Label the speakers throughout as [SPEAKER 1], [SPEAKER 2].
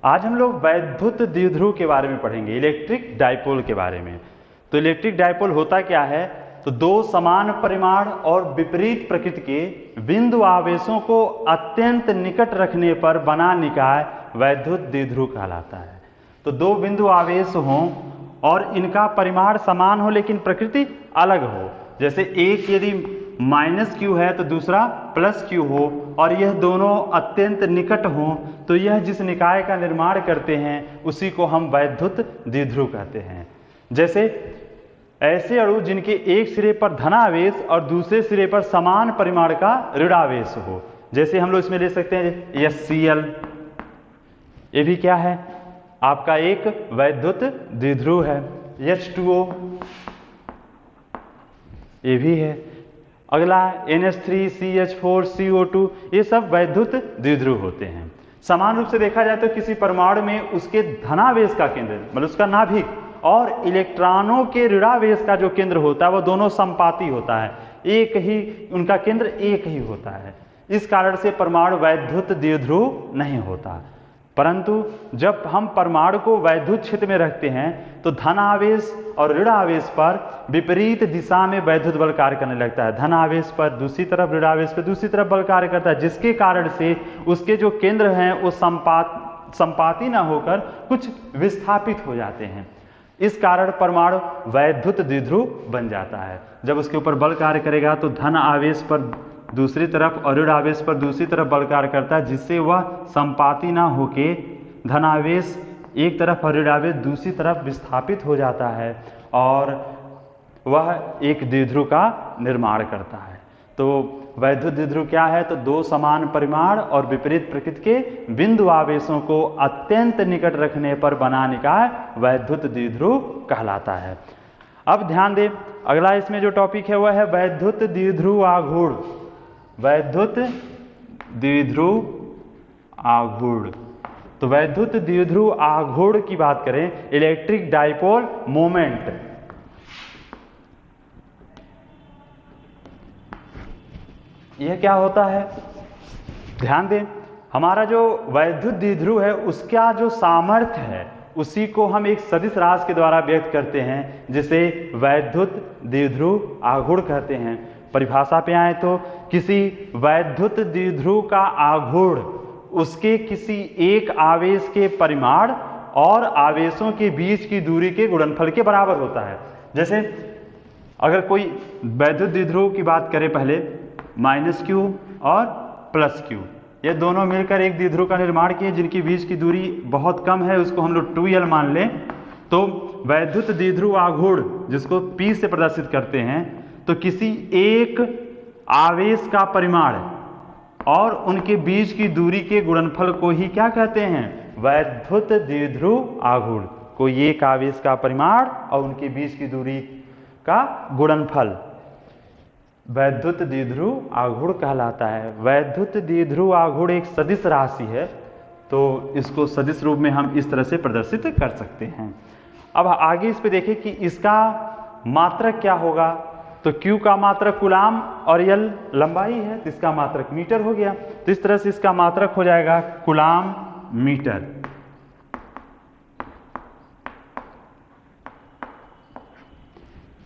[SPEAKER 1] आज हम लोग वैद्युत द्विध्रुव के बारे में पढ़ेंगे, इलेक्ट्रिक डाइपोल के बारे में। तो इलेक्ट्रिक डाइपोल होता क्या है? तो दो समान परिमाण और विपरीत प्रकृति के बिंदु आवेशों को अत्यंत निकट रखने पर बना निकाय वैद्युत द्विध्रुव कहलाता है। तो दो बिंदु आवेश हों और इनका परिमाण समान हो लेकिन प्रकृति अलग हो, जैसे एक यदि -q है तो दूसरा +q हो और यह दोनों अत्यंत निकट हों, तो यह जिस निकाय का निर्माण करते हैं उसी को हम वैद्युत द्विध्रुव कहते हैं। जैसे ऐसे अणु जिनके एक सिरे पर धनावेश और दूसरे सिरे पर समान परिमाण का ऋणावेश हो, जैसे हम लोग इसमें ले सकते हैं HCl, ये भी क्या है? आपका एक वैद्युत द्विध्रुव है। H2O, ये भी है। अगला NH3CH4CO2, ये सब वैद्युत द्विध्रुव होते हैं। समान रूप से देखा जाए तो किसी परमाणु में उसके धनावेश का केंद्र, मतलब उसका नाभिक, और इलेक्ट्रॉनों के ऋणावेश का जो केंद्र होता है वो दोनों समपाती होता है, एक ही उनका केंद्र एक ही होता है। इस कारण से परमाणु वैद्युत द्विध्रुव नहीं होता। परंतु जब हम परमाणु को वैद्युत क्षेत्र में रखते हैं तो धनावेश और ऋणावेश पर विपरीत दिशा में वैद्युत बल कार्य करने लगता है। धनावेश पर दूसरी तरफ, ऋणावेश पर दूसरी तरफ बल कार्य करता है, जिसके कारण से उसके जो केंद्र हैं वो संपाती ना होकर कुछ विस्थापित हो जाते हैं। इस कारण परमाणु वैद्युत द्विध्रुव बन जाता है। जब उसके ऊपर बल कार्य करेगा तो धन आवेश पर दूसरी तरफ और ऋण आवेश पर दूसरी तरफ बल कार्य करता है, जिससे वह संपाती ना होके धनावेश एक तरफ और ऋण आवेश दूसरी तरफ विस्थापित हो जाता है और वह एक द्विध्रुव का निर्माण करता है। तो वैद्युत द्विध्रुव क्या है? तो दो समान परिमाण और विपरीत प्रकृति के बिंदु आवेशों को अत्यंत निकट रखने पर बना निकाय वैद्युत द्विध्रुव कहलाता है। अब ध्यान दें, अगला इसमें जो टॉपिक है वह है वैद्युत द्विध्रुव आघूर्ण। वैद्युत द्विध्रुव आघूर्ण। तो वैद्युत द्विध्रुव आघूर्ण की बात करें, इलेक्ट्रिक डाइपोल मोमेंट, यह क्या होता है? ध्यान दें, हमारा जो वैद्युत द्विध्रुव है उसका जो सामर्थ्य है उसी को हम एक सदिश राशि के द्वारा व्यक्त करते हैं, जिसे वैद्युत द्विध्रुव आघूर्ण कहते हैं। परिभाषा पे आए तो किसी वैद्युत द्विध्रुव का आघूर्ण उसके किसी एक आवेश के परिमाण और आवेशों के बीच की दूरी के गुणनफल के बराबर होता है। जैसे अगर कोई वैद्युत द्विध्रुव की बात करें, पहले -q और +q, ये दोनों मिलकर एक द्विध्रुव का निर्माण किए जिनकी बीच की दूरी बहुत कम है, उसको हम लोग 2l मान लें। तो वैद्युत द्विध्रुव आघूर्ण जिसको P से प्रदर्शित करते हैं, तो किसी एक आवेश का परिमाण और उनके बीच की दूरी के गुणनफल को ही क्या कहते हैं? वैद्युत द्विध्रुव आघूर्ण। कोई एक आवेश का परिमाण और उनके बीच की दूरी का गुणनफल वैद्युत द्विध्रुव आघूर्ण कहलाता है। वैद्युत द्विध्रुव आघूर्ण एक सदिश राशि है, तो इसको सदिश रूप में हम इस तरह से प्रदर्शित कर सकते हैं। अब आगे इस पे देखें कि इसका मात्रक क्या होगा। तो Q का मात्रक कूलाम और L लंबाई है, तो इसका मात्रक मीटर हो गया। तो इस तरह से इसका मात्रक हो जाएगा कूलाम मीटर।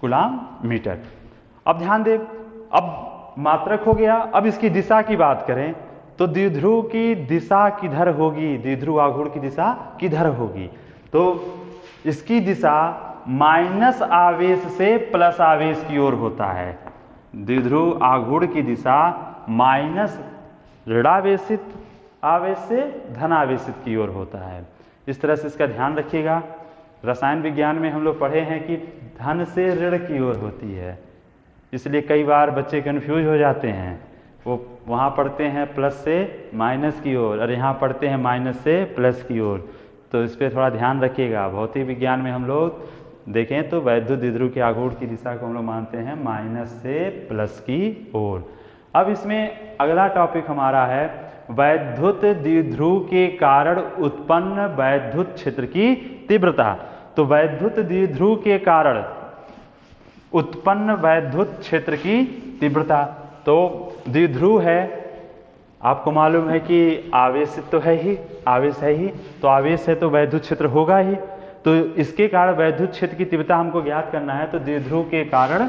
[SPEAKER 1] Coulomb metre. अब ध्यान दें, अब मात्रक हो गया। अब इसकी दिशा की बात करें तो द्विध्रुव की दिशा किधर होगी? द्विध्रुव आघूर्ण की दिशा किधर होगी? तो इसकी दिशा माइनस आवेश से प्लस आवेश की ओर होता है। द्विध्रुव आघूर्ण की दिशा माइनस ऋणावेशित आवेश से धनावेशित की ओर होता है। इस तरह से इसका ध्यान रखिएगा। रसायन विज्ञान में हम लोग पढ़े हैं कि धन से ऋण की ओर होती है, इसलिए कई बार बच्चे कंफ्यूज हो जाते हैं। वो वहाँ पढ़ते हैं प्लस से माइनस की ओर और यहाँ पढ़ते हैं माइनस से प्लस की ओर, तो इस पर थोड़ा ध्यान रखिएगा। भौतिक विज्ञान में हम लोग देखें तो वैद्युत द्विध्रुव के आघूर्ण की दिशा को हम लोग मानते हैं माइनस से प्लस की ओर। अब इसमें अगला टॉपिक हमारा है वैद्युत द्विध्रुव के कारण उत्पन्न वैद्युत क्षेत्र की तीव्रता। तो वैद्युत द्विध्रुव के कारण उत्पन्न वैद्युत क्षेत्र की तीव्रता, तो द्विध्रुव है आपको मालूम है कि आवेश तो है ही, आवेश है ही, तो आवेश है तो वैद्युत क्षेत्र होगा ही। तो इसके कारण वैद्युत क्षेत्र की तीव्रता हमको ज्ञात करना है। तो द्विध्रुव के कारण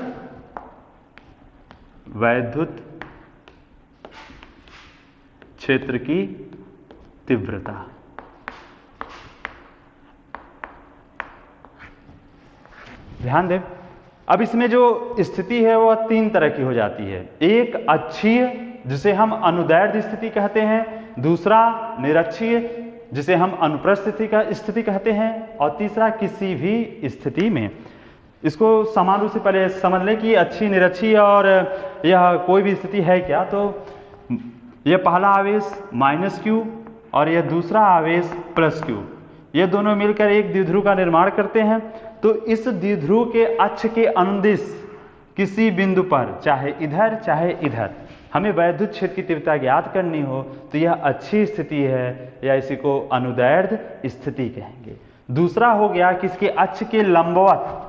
[SPEAKER 1] वैद्युत क्षेत्र की तीव्रता, ध्यान दें। अब इसमें जो स्थिति है वह तीन तरह की हो जाती है। एक अक्षीय जिसे हम अनुदैर्ध्य स्थिति कहते हैं, दूसरा निरक्षीय जिसे हम अनुप्रस्थ स्थिति कहते हैं, और तीसरा किसी भी स्थिति में। इसको समान रूप से पहले समझ लें कि अक्षीय, निरक्षीय और यह कोई भी स्थिति है क्या। तो यह पहला आवेश -q और यह दूसरा आवेश +q, ये दोनों मिलकर एक द्विध्रुव का निर्माण करते हैं। तो इस द्विध्रुव के अक्ष के अनुदिश किसी बिंदु पर, चाहे इधर चाहे इधर, हमें वैद्युत क्षेत्र की तीव्रता ज्ञात करनी हो तो यह अच्छी स्थिति है, या इसी को अनुदैर्ध्य स्थिति कहेंगे। दूसरा हो गया कि इसके अक्ष के लंबवत,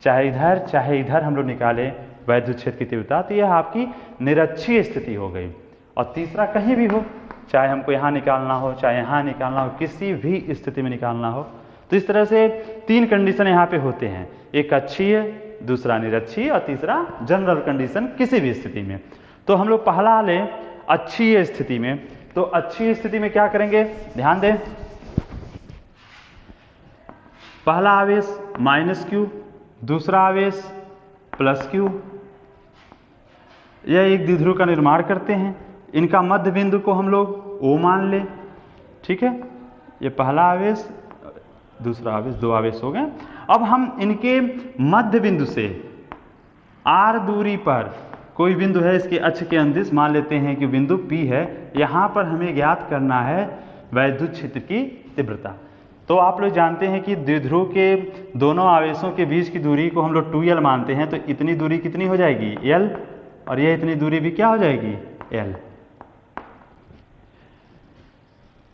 [SPEAKER 1] चाहे इधर हम लोग निकालें वैद्युत क्षेत्र की तीव्रता, तो यह आपकी निरक्षीय स्थिति हो गई। और तीसरा कहीं भी हो, चाहे हमको यहाँ निकालना हो, चाहे यहाँ निकालना हो, किसी भी स्थिति में निकालना हो। तो इस तरह से तीन कंडीशन यहाँ पे होते हैं, एक अक्षीय, दूसरा निरक्षीय और तीसरा जनरल कंडीशन किसी भी स्थिति में। तो हम लोग पहला लें अक्षीय स्थिति में। तो अक्षीय स्थिति में क्या करेंगे, ध्यान दें। पहला आवेश -q, दूसरा आवेश +q, यह एक द्विध्रुव का निर्माण करते हैं। इनका मध्य बिंदु को हम लोग O मान लें, ठीक है। ये पहला आवेश, दूसरा आवेश, दो आवेश हो गए। अब हम इनके मध्य बिंदु से r दूरी पर कोई बिंदु है, इसके अक्ष के अनुदिश मान लेते हैं कि बिंदु P है, यहाँ पर हमें ज्ञात करना है वैद्युत क्षेत्र की तीव्रता। तो आप लोग जानते हैं कि द्विध्रुव के दोनों आवेशों के बीच की दूरी को हम लोग 2l मानते हैं। तो इतनी दूरी कितनी हो जाएगी, l, और यह इतनी दूरी भी क्या हो जाएगी, l।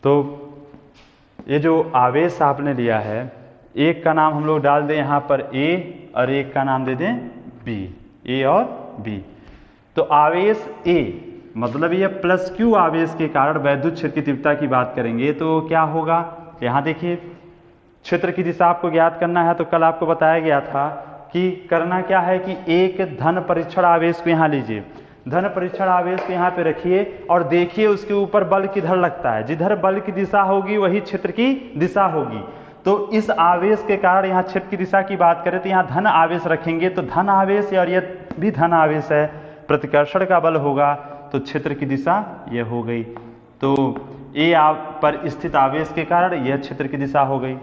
[SPEAKER 1] तो ये जो आवेश आपने लिया है, एक का नाम हम लोग डाल दें यहाँ पर A और एक का नाम दे दें B, A और B। तो आवेश A मतलब ये +q आवेश के कारण वैद्युत क्षेत्र की तीव्रता की बात करेंगे तो क्या होगा, यहाँ देखिए क्षेत्र की दिशा आपको ज्ञात करना है। तो कल आपको बताया गया था कि करना क्या है कि एक धन परीक्षण आवेश को यहाँ लीजिए, धन परीक्षण आवेश को यहाँ पे रखिए और देखिए उसके ऊपर बल किधर लगता है। जिधर बल की दिशा होगी वही क्षेत्र की दिशा होगी। तो इस आवेश के कारण यहाँ क्षेत्र की दिशा की बात करें तो यहाँ धन आवेश रखेंगे, तो धन आवेश और यह भी धन आवेश है, प्रतिकर्षण का बल होगा, तो क्षेत्र की दिशा यह हो गई। तो ए पर स्थित आवेश के कारण यह क्षेत्र की दिशा हो गई।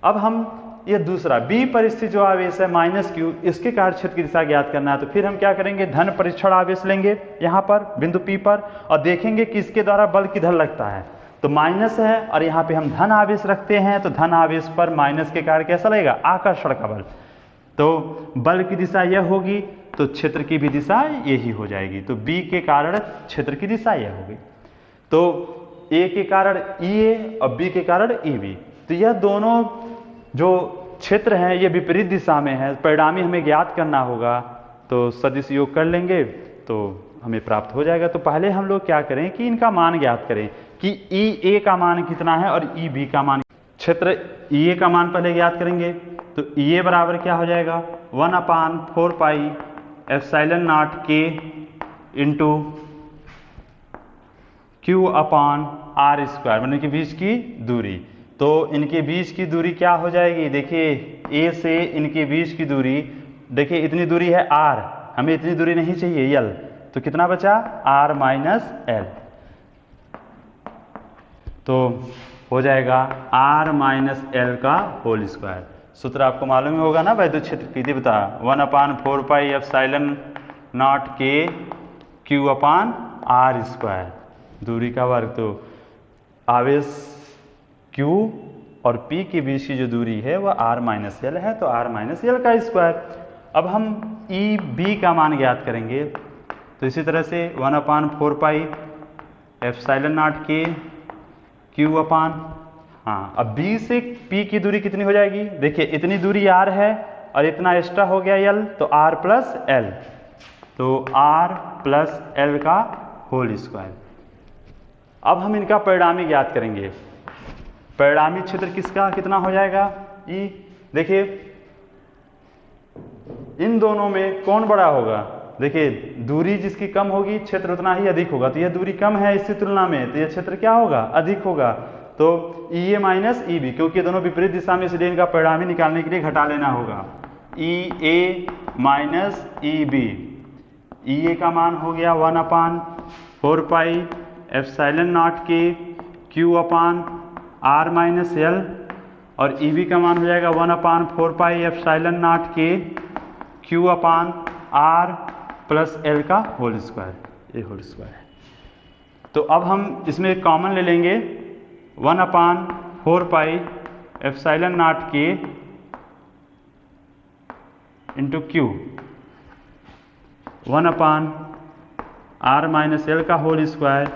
[SPEAKER 1] अब हम ये दूसरा बी पर स्थित जो आवेश है -q, इसके कारण क्षेत्र की दिशा ज्ञात करना है। तो फिर हम क्या करेंगे, धन परीक्षण आवेश लेंगे यहाँ पर बिंदु P पर और देखेंगे कि इसके द्वारा बल किधर लगता है। तो माइनस है और यहाँ पे हम धन आवेश रखते हैं, तो धन आवेश पर माइनस के कारण कैसा लगेगा, आकर्षण का बल। तो बल की दिशा यह होगी तो क्षेत्र की भी दिशा यही हो जाएगी। तो B के कारण क्षेत्र की दिशा यह होगी। तो A के कारण EA और B के कारण EB। तो यह दोनों जो क्षेत्र हैं ये विपरीत दिशा में है, परिणामी हमें ज्ञात करना होगा। तो सदिश योग कर लेंगे तो हमें प्राप्त हो जाएगा। तो पहले हम लोग क्या करें कि इनका मान ज्ञात करें कि EA का मान कितना है और EB का मान। क्षेत्र EA का मान पहले ज्ञात करेंगे तो EA बराबर क्या हो जाएगा, 1/4 pi epsilon not K into Q/r², मतलब कि बीच की दूरी। तो इनके बीच की दूरी क्या हो जाएगी, देखिए A से इनके बीच की दूरी, देखिए इतनी दूरी है R, हमें इतनी दूरी नहीं चाहिए L, तो कितना बचा R - L। तो हो जाएगा R - L का होल स्क्वायर। सूत्र आपको मालूम ही होगा ना वैद्युत क्षेत्र की तीव्रता, 1/4 pi epsilon not K Q/r², दूरी का वर्ग। तो आवेश Q और P के बीच की जो दूरी है वह R - L है, तो R - L का स्क्वायर। अब हम EB का मान ज्ञात करेंगे तो इसी तरह से 1/4 pi epsilon not K Q/, हाँ, अब B से P की दूरी कितनी हो जाएगी, देखिए इतनी दूरी R है और इतना एक्स्ट्रा हो गया L, तो R + L, तो R + L का होल स्क्वायर। अब हम इनका परिणामी ज्ञात करेंगे। परिणामी क्षेत्र किसका कितना हो जाएगा? ई। देखिए इन दोनों में कौन बड़ा होगा? देखिए दूरी जिसकी कम होगी क्षेत्र उतना ही अधिक होगा। तो यह दूरी कम है इसकी तुलना में, तो यह क्षेत्र क्या होगा? अधिक होगा। तो ई ए माइनस ई बी, क्योंकि दोनों विपरीत दिशा में, इसलिए इनका परिणामी निकालने के लिए घटा लेना होगा। ई ए माइनस ई बी, ई ए का मान हो गया 1/4 पाई एप्सिलॉन नॉट के Q upon R minus L, और ई बी का मान हो जाएगा 1/4 पाई एप्सिलॉन नॉट के Q upon R plus L का होल स्क्वायर, ये होल स्क्वायर है। तो अब हम इसमें कॉमन ले लेंगे 1/4 पाई एप्सिलॉन नॉट के into Q 1/r minus L का whole square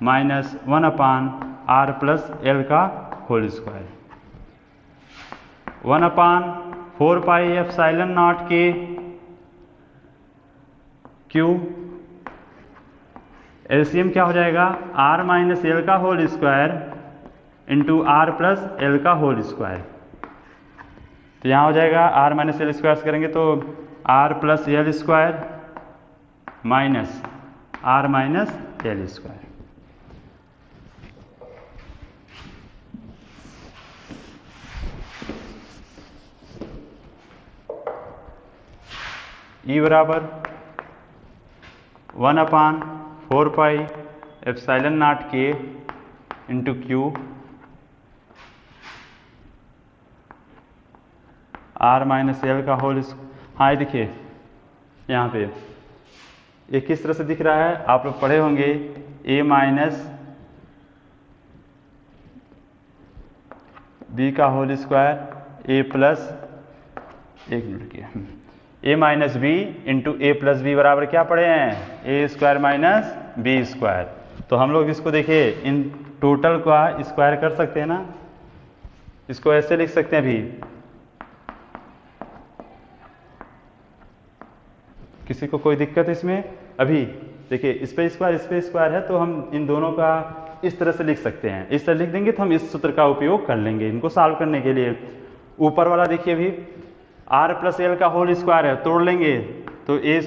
[SPEAKER 1] minus 1/r plus L का whole square. 1/4 pi epsilon naught के क्यू, एलसीएम क्या हो जाएगा? r माइनस एल का whole square into R plus L का होल स्क्वायर। तो यहाँ हो जाएगा r माइनस एल स्क्वायर से करेंगे तो r plus L square minus r minus L square. E बराबर 1/4 पाई एप्सिलॉन नॉट के into Q R minus L का होल। हाँ देखिए यहाँ पे ये किस तरह से दिख रहा है? आप लोग पढ़े होंगे ए माइनस बी का होल स्क्वायर ए प्लस, एक मिनट किया, ए माइनस बी इंटू ए प्लस बी बराबर क्या पढ़े हैं? ए स्क्वायर माइनस बी स्क्वायर। तो हम लोग इसको देखिए इन टोटल का स्क्वायर कर सकते हैं ना, इसको ऐसे लिख सकते हैं। अभी किसी को कोई दिक्कत इसमें? अभी देखिए इस पे स्क्वायर है, तो हम इन दोनों का इस तरह से लिख सकते हैं। इस तरह लिख देंगे तो हम इस सूत्र का उपयोग कर लेंगे इनको सॉल्व करने के लिए। ऊपर वाला देखिए अभी आर प्लस एल का होल स्क्वायर है, तोड़ लेंगे तो ए,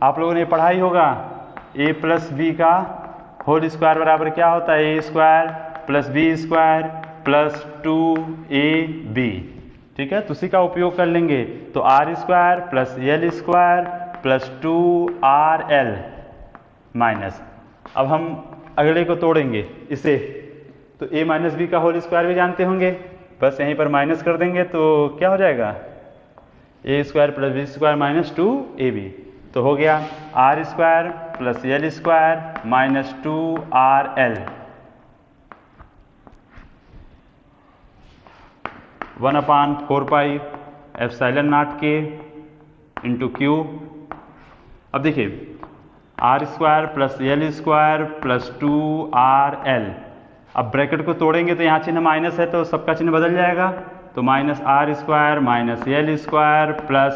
[SPEAKER 1] आप लोगों ने पढ़ा ही होगा, ए प्लस बी का होल स्क्वायर बराबर क्या होता है? A square plus B square plus 2ab। ठीक है, तो उसी का उपयोग कर लेंगे। तो R square plus L square plus 2rl minus, अब हम अगले को तोड़ेंगे इसे, तो a माइनस बी का होल स्क्वायर भी जानते होंगे, बस यहीं पर माइनस कर देंगे तो क्या हो जाएगा? A square plus B square minus 2ab। तो हो गया R square plus L square minus 2rl 1/4 pi epsilon naught के इंटू क्यू। अब देखिए R square plus L square plus 2rl, अब ब्रैकेट को तोड़ेंगे तो यहाँ चिन्ह माइनस है तो सबका चिन्ह बदल जाएगा, तो minus R square minus L square plus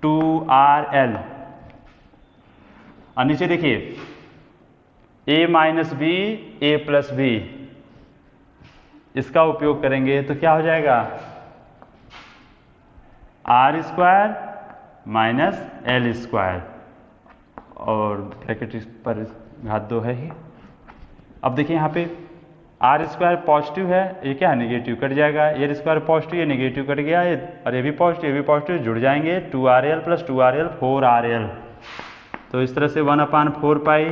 [SPEAKER 1] 2rl। और नीचे देखिए a minus B A plus B, इसका उपयोग करेंगे तो क्या हो जाएगा? R square minus L square, और ब्रैकेट इस पर घात 2 है ही। अब देखिए यहाँ पे आर स्क्वायर पॉजिटिव है, ये क्या है? नेगेटिव, कट जाएगा। एल स्क्वायर पॉजिटिव, ये नेगेटिव कट गया, और ये भी पॉजिटिव जुड़ जाएंगे। 2rl plus 2rl 4rl। तो इस तरह से 1/4 पाई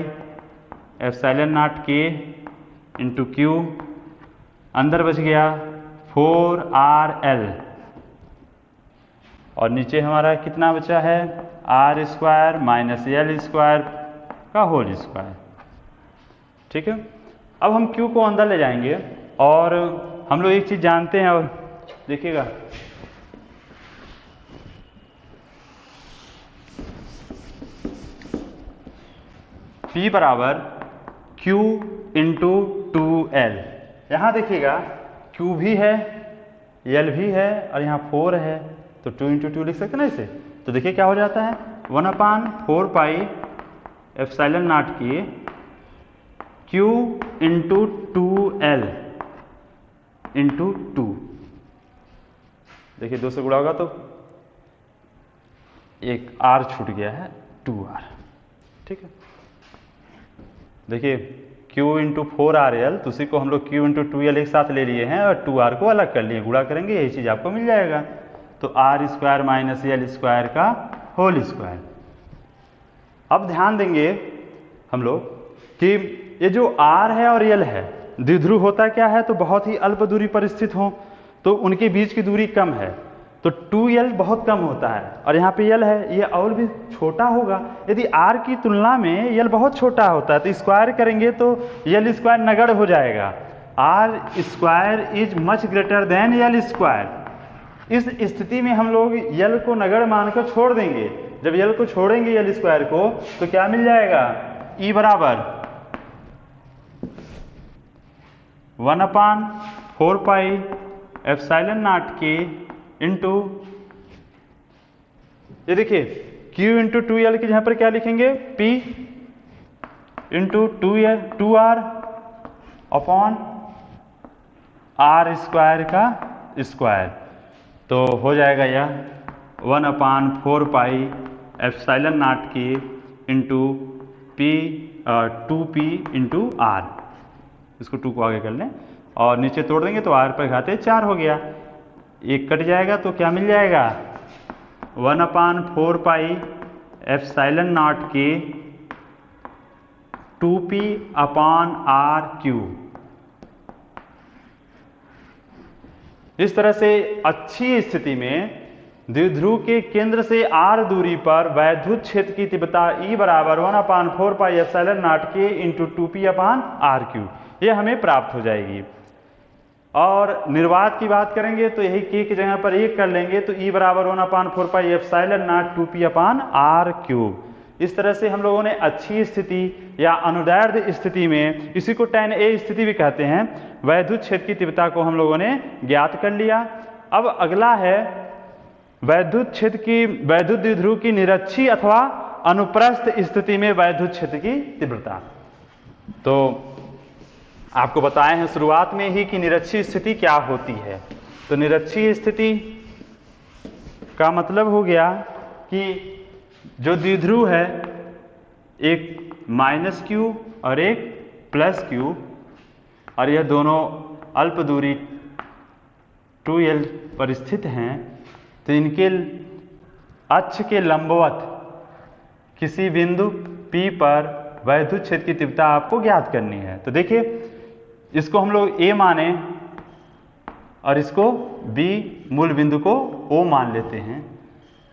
[SPEAKER 1] एप्सिलॉन नॉट के इंटू क्यू, अंदर बच गया 4rl, और नीचे हमारा कितना बचा है? R square minus L square का होल स्क्वायर। ठीक है, अब हम Q को अंदर ले जाएंगे, और हम लोग एक चीज जानते हैं, और देखिएगा P बराबर Q इंटू 2L। यहाँ देखिएगा Q भी है, L भी है, और यहाँ 4 है, तो 2 इंटू 2 लिख सकते हैं ना इसे। तो देखिए क्या हो जाता है? 1/4 पाई एप्सिलॉन नॉट की Q इंटू 2L इंटू 2। देखिए 2 से गुणा होगा तो एक R छूट गया है 2R। ठीक है, देखिए Q इंटू 4RL, तो उसी को हम लोग Q इंटू 2L एक साथ ले लिए हैं और 2R को अलग कर लिए, गुणा करेंगे यही चीज़ आपको मिल जाएगा। तो R square minus L square का होल स्क्वायर। अब ध्यान देंगे हम लोग कि ये जो R है और L है, द्विध्रुव होता क्या है, तो बहुत ही अल्प दूरी पर स्थित हो तो उनके बीच की दूरी कम है, तो 2L बहुत कम होता है और यहाँ पे L है, ये और भी छोटा होगा। यदि R की तुलना में L बहुत छोटा होता है तो स्क्वायर करेंगे तो L स्क्वायर नगण्य हो जाएगा। R square is much greater than L square. इस स्थिति में हम लोग L को नगण्य मानकर छोड़ देंगे। जब L को छोड़ेंगे L स्क्वायर को तो क्या मिल जाएगा, E बराबर 1/4 पाई एप्सिलॉन नॉट के इंटू, ये देखिए Q इंटू 2L की जगह पर क्या लिखेंगे, P into 2R upon R square का स्क्वायर। तो हो जाएगा यह 1/4 पाई एप्सिलॉन नॉट के into P 2P into R। इसको 2 को आगे कर लें और नीचे तोड़ देंगे तो R पर घाते 4 हो गया, एक कट जाएगा तो क्या मिल जाएगा 1/4 पाई एप्सिलॉन नॉट के 2P अपॉन R क्यूब। इस तरह से अच्छी स्थिति में द्विध्रुव के केंद्र से R दूरी पर वैद्युत क्षेत्र की तीव्रता E बराबर 1/4 पाई एप्सिलॉन नॉट के into 2P upon R cube, ये हमें प्राप्त हो जाएगी। और निर्वात की बात करेंगे तो यही K की जगह पर 1 कर लेंगे तो E बराबर 1/4 pi epsilon not 2P upon R cube. इस तरह से हम लोगों ने अच्छी स्थिति या अनुदैर्ध्य स्थिति में, इसी को tan A स्थिति भी कहते हैं, वैद्युत क्षेत्र की तीव्रता को हम लोगों ने ज्ञात कर लिया। अब अगला है वैद्युत क्षेत्र की, वैद्युत द्विध्रुव की निरक्षीय अथवा अनुप्रस्थ स्थिति में वैद्युत क्षेत्र की तीव्रता। तो आपको बताए हैं शुरुआत में ही कि निरक्षीय स्थिति क्या होती है। तो निरक्षीय स्थिति का मतलब हो गया कि जो द्विध्रुव है एक -Q और एक +Q और यह दोनों अल्प दूरी 2L पर स्थित हैं, तो इनके अक्ष के लंबवत किसी बिंदु P पर वैद्युत क्षेत्र की तीव्रता आपको ज्ञात करनी है। तो देखिए इसको हम लोग A माने और इसको B, मूल बिंदु को O मान लेते हैं।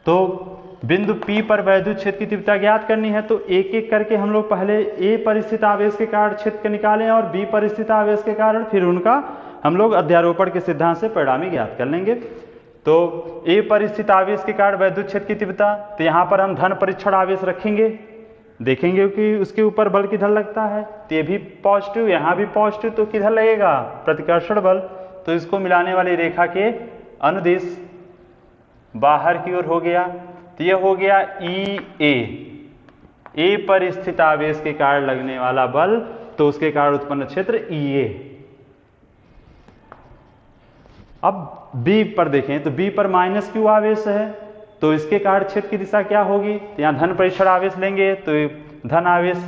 [SPEAKER 1] तो बिंदु P पर वैद्युत क्षेत्र की तीव्रता ज्ञात करनी है तो एक एक करके हम लोग पहले A पर स्थित आवेश के कारण क्षेत्र निकालें और B पर स्थित आवेश के कारण, फिर उनका हम लोग अध्यारोपण के सिद्धांत से परिणामी ज्ञात कर लेंगे। तो A पर स्थित आवेश के कारण वैद्युत क्षेत्र की तीव्रता, तो यहाँ पर हम धन परीक्षण आवेश रखेंगे, देखेंगे कि उसके ऊपर बल किधर लगता है, तो ये भी पॉजिटिव, यहाँ भी पॉजिटिव, तो किधर लगेगा, प्रतिकर्षण बल। तो इसको मिलाने वाली रेखा के अनुदिश बाहर की ओर हो गया, तो यह हो गया EA, A पर स्थित आवेश के कारण लगने वाला बल, तो उसके कारण उत्पन्न क्षेत्र EA। अब B पर देखें तो B पर -Q आवेश है, तो इसके कारण क्षेत्र की दिशा क्या होगी, तो यहाँ धन परीक्षण आवेश लेंगे तो धन आवेश,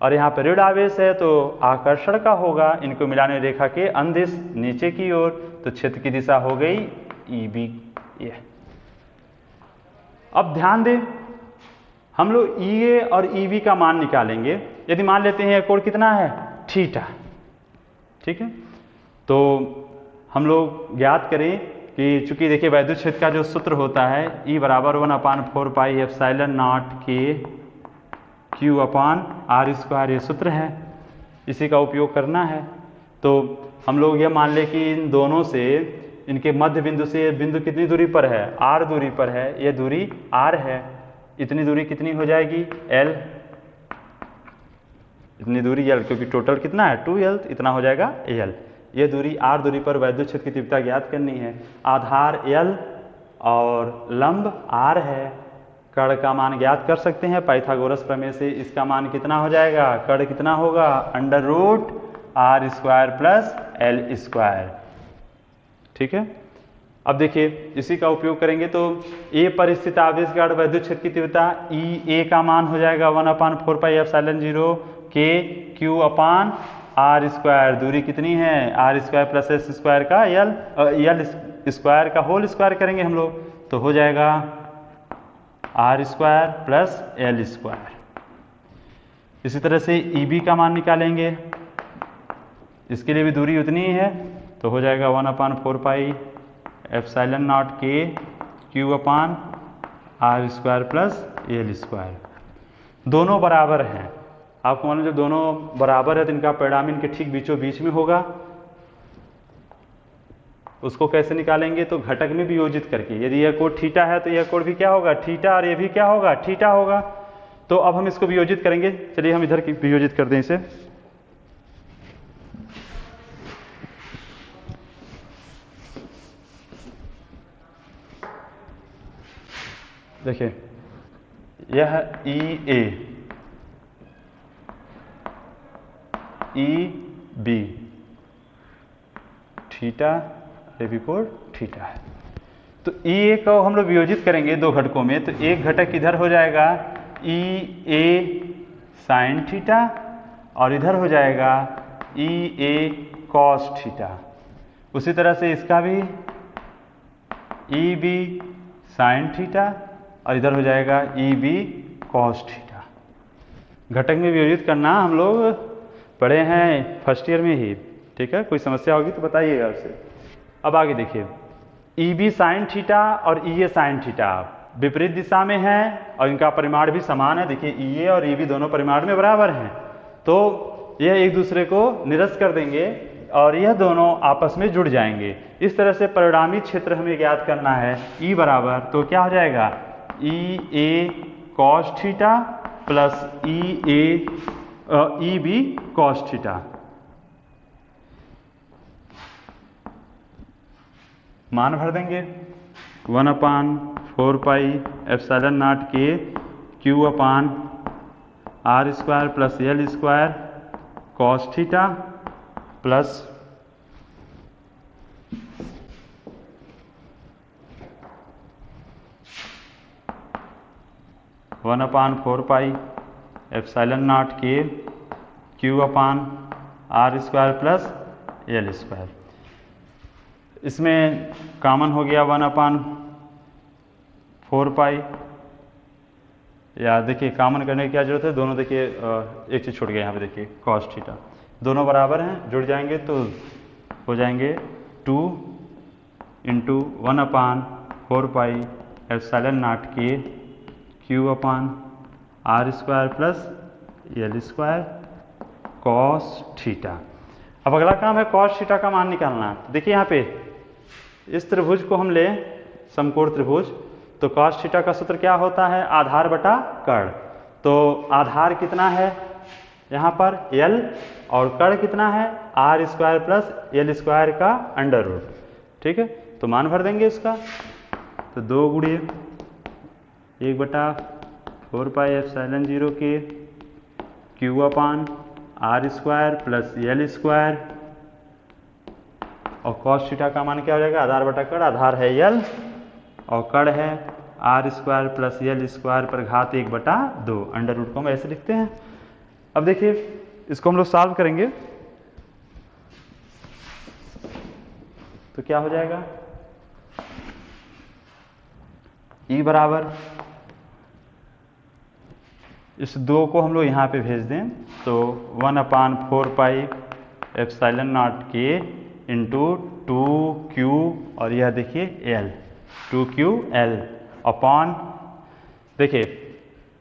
[SPEAKER 1] और यहाँ पर ऋण आवेश है तो आकर्षण का होगा। इनको मिलाने रेखा के अनुदिश नीचे की ओर, तो क्षेत्र की दिशा हो गई EB। ये अब ध्यान दें, हम लोग EA और EB का मान निकालेंगे। यदि मान लेते हैं कोण कितना है, थीटा, ठीक है, तो हम लोग ज्ञात करें कि चूंकि देखिए वैद्युत क्षेत्र का जो सूत्र होता है E बराबर 1/4 पाई एप्सिलॉन नॉट के Q अपॉन R स्क्वायर, ये सूत्र है, इसी का उपयोग करना है। तो हम लोग ये मान लें कि इन दोनों से, इनके मध्य बिंदु से ये बिंदु कितनी दूरी पर है, R दूरी पर है, ये दूरी R है, इतनी दूरी कितनी हो जाएगी L, इतनी दूरी L, क्योंकि टोटल कितना है 2L, इतना हो जाएगा L। ये दूरी R दूरी पर वैद्युत क्षेत्र की तीव्रता ज्ञात करनी है। आधार L और लंब R है, कर्ण का मान ज्ञात कर सकते हैं पाइथागोरस प्रमेय से। इसका मान कितना हो जाएगा, कर्ण कितना होगा, √r² प्लस l²। ठीक है, अब देखिए इसी का उपयोग करेंगे तो ए पर स्थित आवेश गाढ़ वैद्युत क्षेत्र की तीव्रता E A का मान हो जाएगा 1/4πε0 K Q/r²। दूरी कितनी है, r² प्लस s² का l² का होल स्क्वायर करेंगे हम लोग तो हो जाएगा r² प्लस l²। इसी तरह से EB का मान निकालेंगे, इसके लिए भी दूरी उतनी ही है तो हो जाएगा 1/4πε0 K Q/r² प्लस l²। दोनों बराबर हैं, आपको मालूम जब दोनों बराबर है तो इनका परिणाम इनके ठीक बीचों बीच में होगा। उसको कैसे निकालेंगे, तो घटक में वियोजित करके। यदि यह कोण थीटा है तो यह कोण भी क्या होगा, थीटा, और यह भी क्या होगा, थीटा होगा। तो अब हम इसको वियोजित करेंगे, चलिए हम इधर की वियोजित कर दें इसे। देखिए यह EB थीटा, ये भी कोण थीटा है। तो EA को हम लोग वियोजित करेंगे दो घटकों में, तो एक घटक इधर हो जाएगा EA साइन थीटा और इधर हो जाएगा EA कॉस थीटा। उसी तरह से इसका भी EB साइन थीटा और इधर हो जाएगा EB कॉस थीटा। घटक में वियोजित करना हम लोग पढ़े हैं फर्स्ट ईयर में ही, ठीक है। कोई समस्या होगी तो बताइएगा उससे। अब आगे देखिए, EB साइन थीटा और EA साइन थीटा विपरीत दिशा में है और इनका परिमाण भी समान है। देखिए EA और EB दोनों परिमाण में बराबर हैं, तो यह एक दूसरे को निरस्त कर देंगे और यह दोनों आपस में जुड़ जाएंगे। इस तरह से परिणामी क्षेत्र हमें ज्ञात करना है। E बराबर तो क्या हो जाएगा, EA cos theta plus EB cos theta. मान भर देंगे 1/4πε0 K Q/r² plus l² cos theta plus 1/4πε0 K Q/r² plus l²। इसमें कॉमन हो गया 1/4π, या देखिए कॉमन करने की क्या जरूरत है, दोनों देखिए एक चीज़ छूट गया यहाँ पे, देखिए कॉस थीटा दोनों बराबर हैं, जुड़ जाएंगे तो हो जाएंगे 2 × 1/4πε0 K Q/r² plus l² cos theta. अब अगला काम है कॉस थीटा का मान निकालना। देखिए यहाँ पे इस त्रिभुज को हम ले समकोण त्रिभुज, तो कॉस थीटा का सूत्र क्या होता है, आधार बटा कर्ण। तो आधार कितना है यहाँ पर l और कर्ण कितना है r² प्लस l² का √। ठीक है, तो मान भर देंगे इसका, तो 2 × 1/4πε0 K Q/r² प्लस l² और कॉस थीटा का मान क्या हो जाएगा, आधार बटा कर्ण। आधार है l और कर्ण है r² प्लस l² पर घात 1/2। √ को हम ऐसे लिखते हैं। अब देखिए इसको हम लोग सॉल्व करेंगे तो क्या हो जाएगा, E बराबर, इस 2 को हम लोग यहाँ पे भेज दें तो 1/4πε0 K × 2Q और यह देखिए L, 2QL अपॉन, देखिए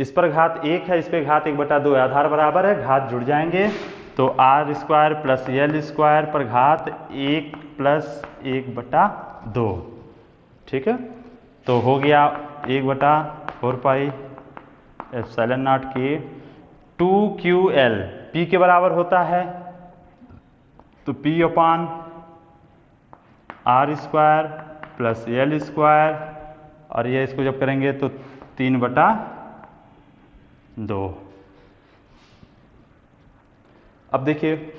[SPEAKER 1] इस पर घात 1 है, इस पर घात 1/2 है, आधार बराबर है, घात जुड़ जाएंगे तो r² प्लस l² पर घात 1 प्लस 1/2। ठीक है, तो हो गया 1/4πε0 K 2QL, P के बराबर होता है तो P/r² प्लस l² और ये इसको जब करेंगे तो 3/2। अब देखिए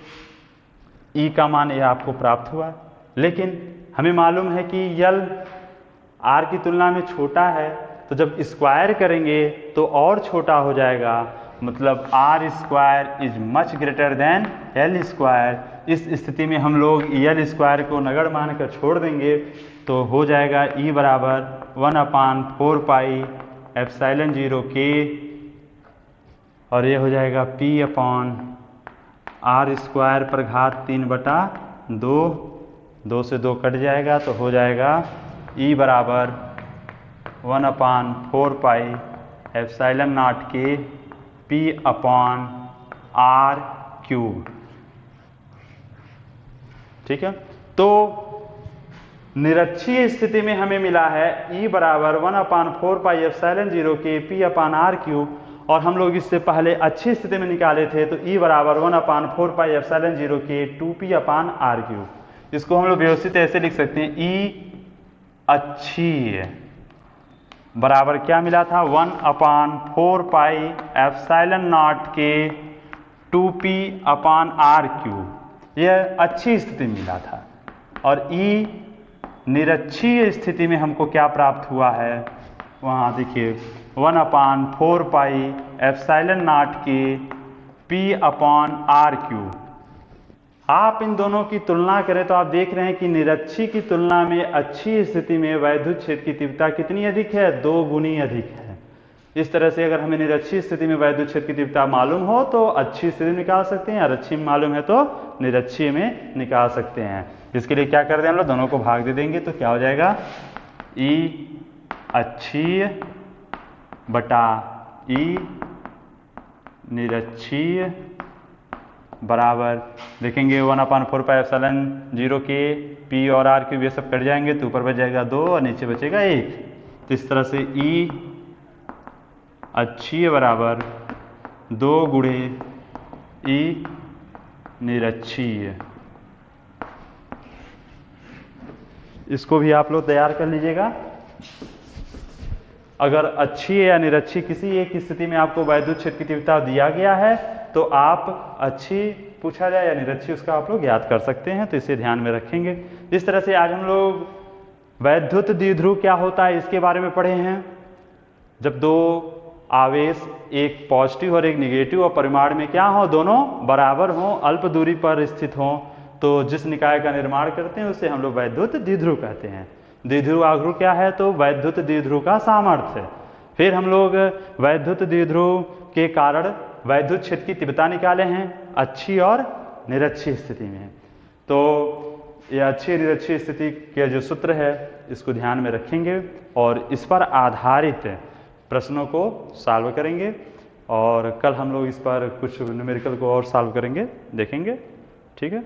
[SPEAKER 1] E का मान ये आपको प्राप्त हुआ, लेकिन हमें मालूम है कि यल R की तुलना में छोटा है, तो जब स्क्वायर करेंगे तो और छोटा हो जाएगा, मतलब R square is much greater than L square. इस स्थिति में हम लोग L स्क्वायर को नगण्य मानकर छोड़ देंगे, तो हो जाएगा E बराबर 1/4πε0K, और ये हो जाएगा P/R स्क्वायर पर घात 3/2, 2 से 2 कट जाएगा, तो हो जाएगा E बराबर 1/4πε0K P/R³। ठीक है, तो निरक्षीय स्थिति में हमें मिला है E बराबर 1/4πε0K P/R³, और हम लोग इससे पहले अच्छी स्थिति में निकाले थे, तो E बराबर 1/4πε0K 2P/R³। इसको हम लोग व्यवस्थित ऐसे लिख सकते हैं, E अच्छीय बराबर क्या मिला था, 1/4πε0K 2P/R³। यह अच्छी स्थिति मिला था। और E निरक्षीय स्थिति में हमको क्या प्राप्त हुआ है, वहाँ देखिए 1/4πε0K P/R³। आप इन दोनों की तुलना करें तो आप देख रहे हैं कि निरक्षी की तुलना में अच्छी स्थिति में वैद्युत क्षेत्र की तीव्रता कितनी अधिक है, 2 गुनी अधिक है। इस तरह से अगर हमें निरक्षी स्थिति में वैद्युत क्षेत्र की तीव्रता मालूम हो तो अच्छी स्थिति में निकाल सकते हैं, और अच्छी में मालूम है तो निरक्षीय में निकाल सकते हैं। इसके लिए क्या कर दें हम लोग, दोनों को भाग दे देंगे, तो क्या हो जाएगा, E अच्छीय बटा E निरक्षीय बराबर, देखेंगे 1/4πε0K P और R³ ये सब कट जाएंगे, तो ऊपर बच जाएगा 2 और नीचे बचेगा 1। तो इस तरह से E अच्छीय बराबर 2 गुणे E निरक्षीय। इसको भी आप लोग तैयार कर लीजिएगा। अगर अच्छी या निरक्षी किसी एक स्थिति में आपको वैद्युत क्षेत्र की तीव्रता दिया गया है, तो आप अच्छी पूछा जाए या निरक्षी, उसका आप लोग याद कर सकते हैं, तो इसे ध्यान में रखेंगे। इस तरह से आज हम लोग वैद्युत द्विध्रुव क्या होता है इसके बारे में पढ़े हैं। जब दो आवेश, एक पॉजिटिव और एक निगेटिव, और परिमाण में क्या हो, दोनों बराबर हों, अल्प दूरी पर स्थित हों, तो जिस निकाय का निर्माण करते हैं उसे हम लोग वैद्युत द्विध्रुव कहते हैं। द्विध्रुव आघूर्ण क्या है, तो वैद्युत द्विध्रुव का सामर्थ्य। फिर हम लोग वैद्युत द्विध्रुव के कारण वैद्युत क्षेत्र की तीव्रता निकाले हैं अच्छी और निरक्षी स्थिति में। तो यह अच्छी निरक्षी स्थिति के जो सूत्र है इसको ध्यान में रखेंगे और इस पर आधारित प्रश्नों को सॉल्व करेंगे, और कल हम लोग इस पर कुछ न्यूमेरिकल को और सॉल्व करेंगे, देखेंगे। ठीक है।